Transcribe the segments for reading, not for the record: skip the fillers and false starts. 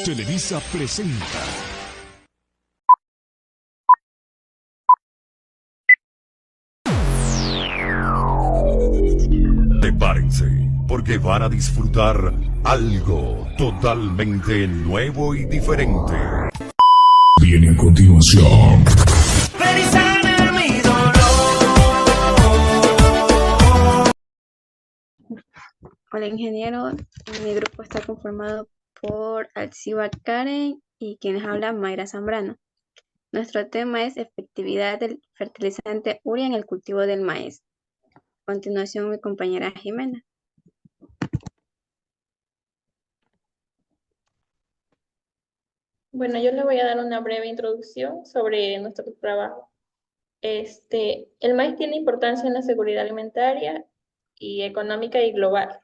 Televisa presenta. Prepárense, porque van a disfrutar algo totalmente nuevo y diferente. Viene a continuación. Hola ingeniero, mi grupo está conformado por Alciba Karen y quienes hablan Mayra Zambrano. Nuestro tema es efectividad del fertilizante urea en el cultivo del maíz. A continuación mi compañera Jimena. Bueno, yo le voy a dar una breve introducción sobre nuestro trabajo. El maíz tiene importancia en la seguridad alimentaria y económica y global.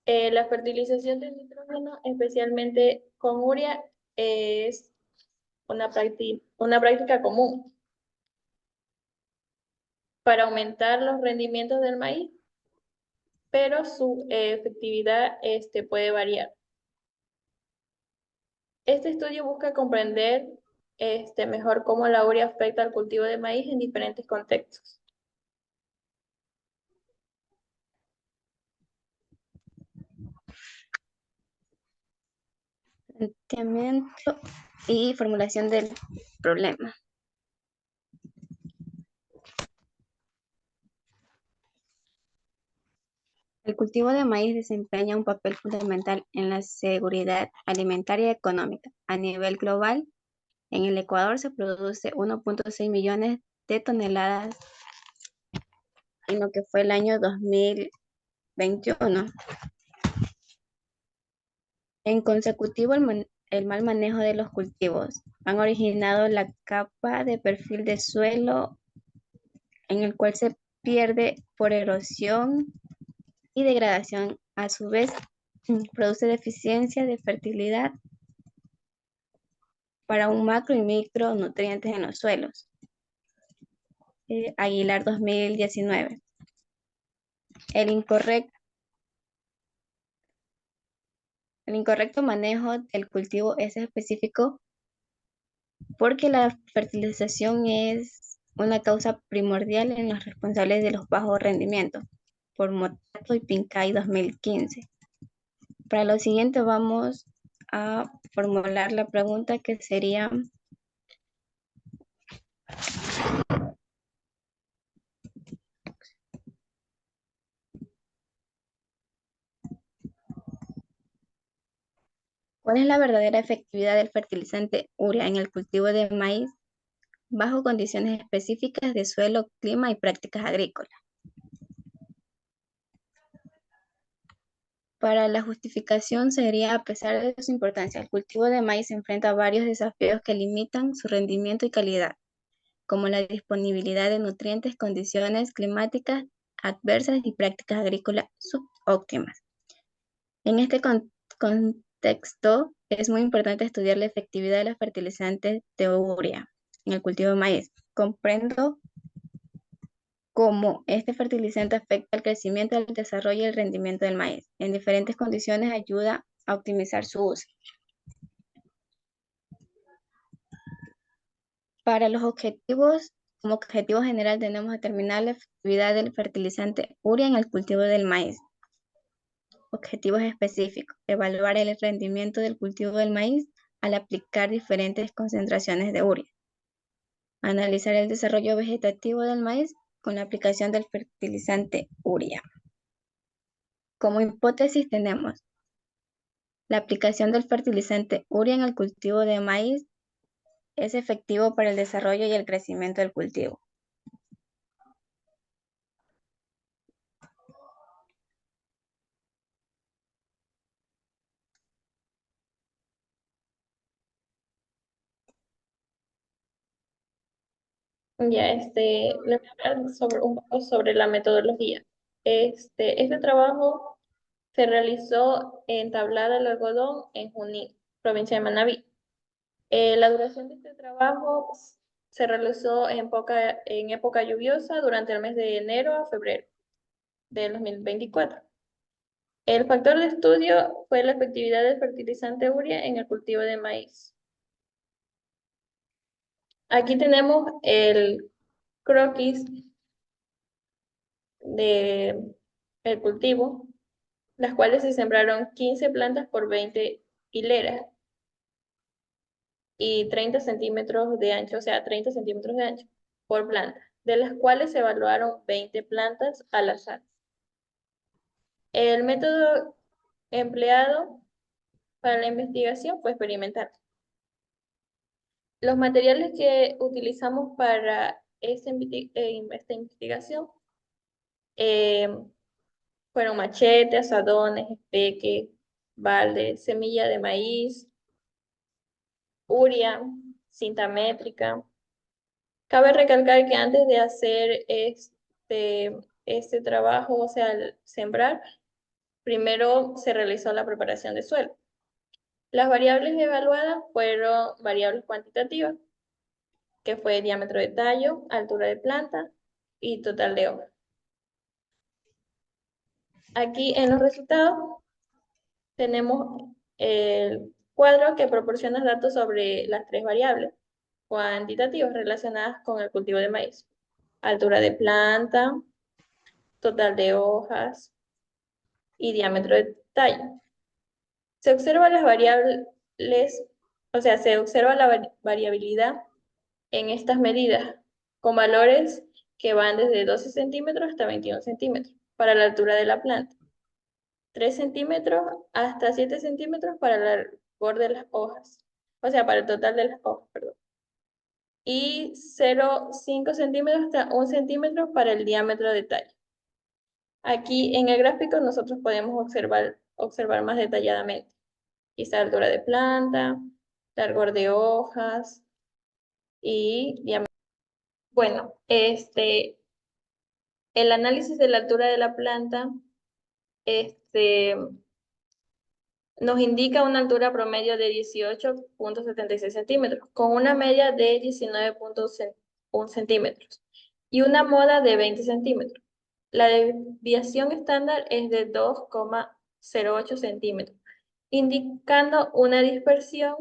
La fertilización de nitrógeno, especialmente con urea, es una práctica común para aumentar los rendimientos del maíz, pero su efectividad puede variar. Este estudio busca comprender mejor cómo la urea afecta al cultivo de maíz en diferentes contextos. Planteamiento y formulación del problema. El cultivo de maíz desempeña un papel fundamental en la seguridad alimentaria y económica. A nivel global, en el Ecuador se produce 1.6 millones de toneladas en lo que fue el año 2021. En consecutivo, el mal manejo de los cultivos han originado la capa de perfil de suelo en el cual se pierde por erosión y degradación. A su vez, produce deficiencia de fertilidad para un macro y micronutrientes en los suelos. Aguilar 2019. El incorrecto manejo del cultivo es específico porque la fertilización es una causa primordial en los responsables de los bajos rendimientos, por Motato y Pincay 2015. Para lo siguiente vamos a formular la pregunta que sería: ¿cuál es la verdadera efectividad del fertilizante urea en el cultivo de maíz bajo condiciones específicas de suelo, clima y prácticas agrícolas? Para la justificación sería: a pesar de su importancia, el cultivo de maíz se enfrenta a varios desafíos que limitan su rendimiento y calidad, como la disponibilidad de nutrientes, condiciones climáticas adversas y prácticas agrícolas subóptimas. En este contexto, es muy importante estudiar la efectividad de los fertilizantes de urea en el cultivo de maíz. Comprendo cómo este fertilizante afecta el crecimiento, el desarrollo y el rendimiento del maíz. En diferentes condiciones ayuda a optimizar su uso. Para los objetivos, como objetivo general tenemos determinar la efectividad del fertilizante urea en el cultivo del maíz. Objetivos específicos: evaluar el rendimiento del cultivo del maíz al aplicar diferentes concentraciones de urea. Analizar el desarrollo vegetativo del maíz con la aplicación del fertilizante urea. Como hipótesis tenemos: la aplicación del fertilizante urea en el cultivo de maíz es efectivo para el desarrollo y el crecimiento del cultivo. Ya, le voy a hablar un poco sobre la metodología. Este trabajo se realizó en Tablada del Algodón, en Junín, provincia de Manabí. La duración de este trabajo se realizó en época lluviosa durante el mes de enero a febrero del 2024. El factor de estudio fue la efectividad del fertilizante urea en el cultivo de maíz. Aquí tenemos el croquis del cultivo, las cuales se sembraron 15 plantas por 20 hileras y 30 centímetros de ancho, o sea, 30 centímetros de ancho por planta, de las cuales se evaluaron 20 plantas al azar. El método empleado para la investigación fue experimental. Los materiales que utilizamos para esta investigación eh, fueron machete, asadones, espeque, balde, semilla de maíz, urea, cinta métrica. Cabe recalcar que antes de hacer este trabajo, o sea, el sembrar, primero se realizó la preparación de suelo. Las variables evaluadas fueron variables cuantitativas, que fue diámetro de tallo, altura de planta y total de hoja. Aquí en los resultados tenemos el cuadro que proporciona datos sobre las tres variables cuantitativas relacionadas con el cultivo de maíz. Altura de planta, total de hojas y diámetro de tallo. Se observa las variables, o sea, se observa la variabilidad en estas medidas con valores que van desde 12 centímetros hasta 21 centímetros para la altura de la planta, 3 centímetros hasta 7 centímetros para el largor de las hojas, o sea, para el total de las hojas, perdón, y 0,5 centímetros hasta 1 centímetro para el diámetro de tallo. Aquí en el gráfico nosotros podemos observar más detalladamente, quizá altura de planta, largor de hojas y diámetro. Bueno, el análisis de la altura de la planta nos indica una altura promedio de 18,76 centímetros, con una media de 19,1 centímetros y una moda de 20 centímetros. La desviación estándar es de 2,08 centímetros, indicando una dispersión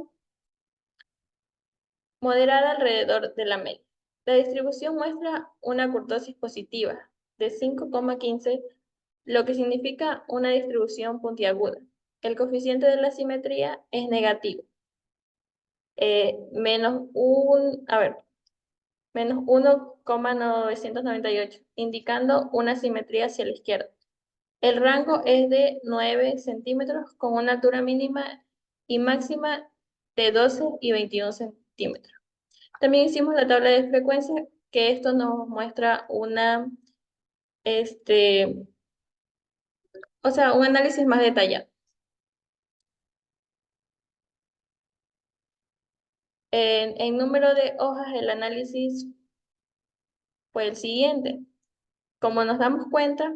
moderada alrededor de la media. La distribución muestra una kurtosis positiva de 5,15, lo que significa una distribución puntiaguda. El coeficiente de la simetría es negativo. Menos 1,998, indicando una simetría hacia la izquierda. El rango es de 9 centímetros con una altura mínima y máxima de 12 y 21 centímetros. También hicimos la tabla de frecuencia, que esto nos muestra un análisis más detallado. En número de hojas, el análisis fue el siguiente. Como nos damos cuenta,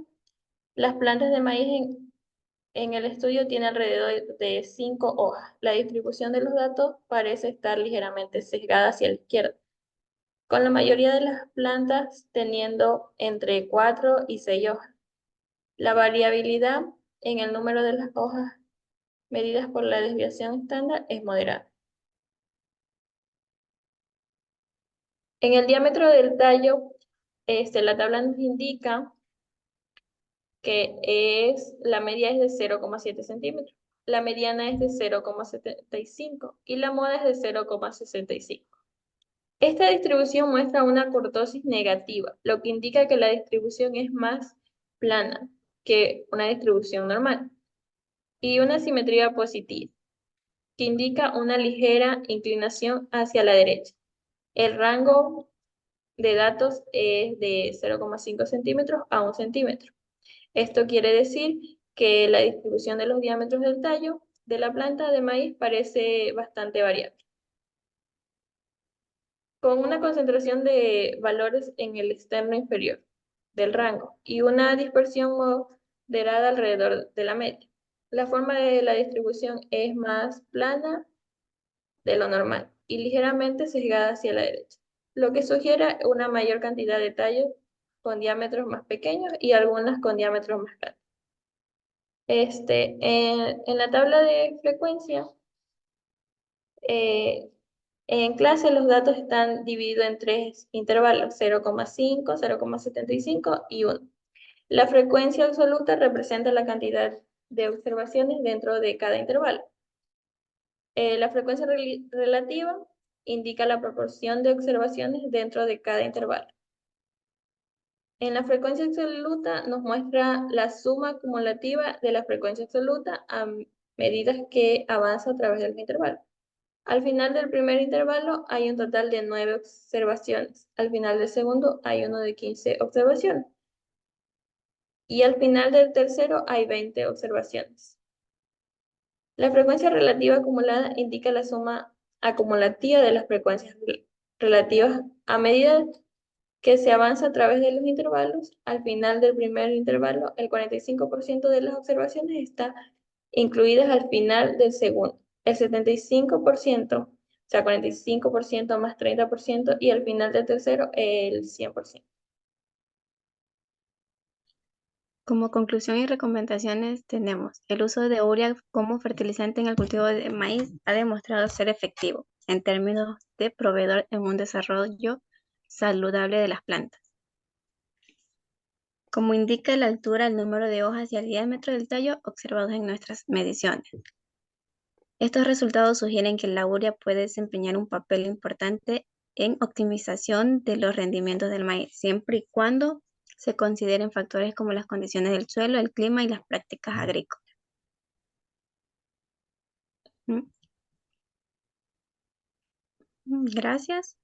las plantas de maíz en el estudio tienen alrededor de 5 hojas. La distribución de los datos parece estar ligeramente sesgada hacia la izquierda, con la mayoría de las plantas teniendo entre 4 y 6 hojas. La variabilidad en el número de las hojas medidas por la desviación estándar es moderada. En el diámetro del tallo, la tabla nos indica que la media es de 0,7 centímetros, la mediana es de 0,75 y la moda es de 0,65. Esta distribución muestra una kurtosis negativa, lo que indica que la distribución es más plana que una distribución normal, y una simetría positiva, que indica una ligera inclinación hacia la derecha. El rango de datos es de 0,5 centímetros a 1 centímetro. Esto quiere decir que la distribución de los diámetros del tallo de la planta de maíz parece bastante variable, con una concentración de valores en el externo inferior del rango y una dispersión moderada alrededor de la media. La forma de la distribución es más plana de lo normal y ligeramente sesgada hacia la derecha, lo que sugiere una mayor cantidad de tallos con diámetros más pequeños y algunas con diámetros más grandes. En la tabla de frecuencia, en clase los datos están divididos en tres intervalos, 0,5, 0,75 y 1. La frecuencia absoluta representa la cantidad de observaciones dentro de cada intervalo. La frecuencia relativa indica la proporción de observaciones dentro de cada intervalo. En la frecuencia absoluta nos muestra la suma acumulativa de la frecuencia absoluta a medida que avanza a través del intervalo. Al final del primer intervalo hay un total de 9 observaciones. Al final del segundo hay uno de 15 observaciones. Y al final del tercero hay 20 observaciones. La frecuencia relativa acumulada indica la suma acumulativa de las frecuencias relativas a medida que se avanza a través de los intervalos. Al final del primer intervalo, el 45% de las observaciones está incluidas al final del segundo. El 75%, o sea, 45% más 30%, y al final del tercero, el 100%. Como conclusión y recomendaciones tenemos: el uso de urea como fertilizante en el cultivo de maíz ha demostrado ser efectivo en términos de proveedor en un desarrollo saludable de las plantas. Como indica la altura, el número de hojas y el diámetro del tallo observados en nuestras mediciones. Estos resultados sugieren que la urea puede desempeñar un papel importante en optimización de los rendimientos del maíz, siempre y cuando se consideren factores como las condiciones del suelo, el clima y las prácticas agrícolas. Gracias.